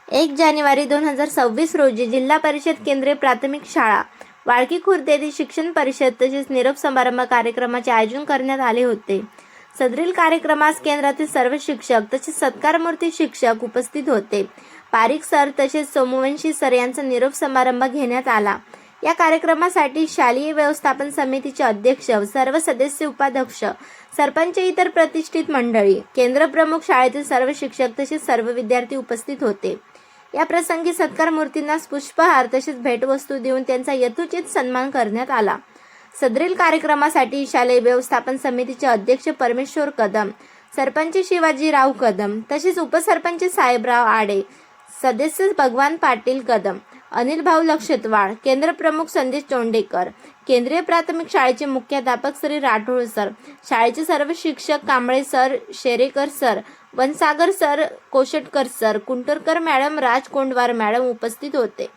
1 जानेवारी 2026 रोजी जिल्हा परिषद केंद्रीय प्राथमिक शाळा वाळकी खुर्द येथे शिक्षण परिषद तसेच निरोप समारंभ कार्यक्रमाचे आयोजन करण्यात आले होते. सदरील कार्यक्रमास केंद्रातील सर्व शिक्षक तसेच सत्कारमूर्ती शिक्षक उपस्थित होते. पारीख सर तसेच सोमवंशी सर यांचा निरोप समारंभ घेण्यात आला. या कार्यक्रमासाठी शालेय व्यवस्थापन समितीचे अध्यक्ष, सर्व सदस्य, उपाध्यक्ष, सरपंच, इतर प्रतिष्ठित मंडळी, केंद्र प्रमुख, शाळेतील सर्व शिक्षक तसेच सर्व विद्यार्थी उपस्थित होते. या प्रसंगी सत्कार मूर्तींना पुष्पहार तसेच भेटवस्तू देऊन त्यांचा यथोचित सन्मान करण्यात आला. सदरील कार्यक्रमासाठी शालेय व्यवस्थापन समितीचे अध्यक्ष परमेश्वर कदम, सरपंच शिवाजीराव कदम तसेच उपसरपंच साहेबराव आडे, सदस्य भगवान पाटील कदम, अनिल भाऊ लक्षतवाड, केंद्र प्रमुख संदेश चोंडेकर, केंद्रीय प्राथमिक शाळेचे मुख्याध्यापक श्री राठोड सर, शाळेचे सर्व शिक्षक Kamble sir, Sherekar sir, Vansagar sir, Koshatkar sir, Kuntarkar madam, Raj Kondwar madam उपस्थित होते.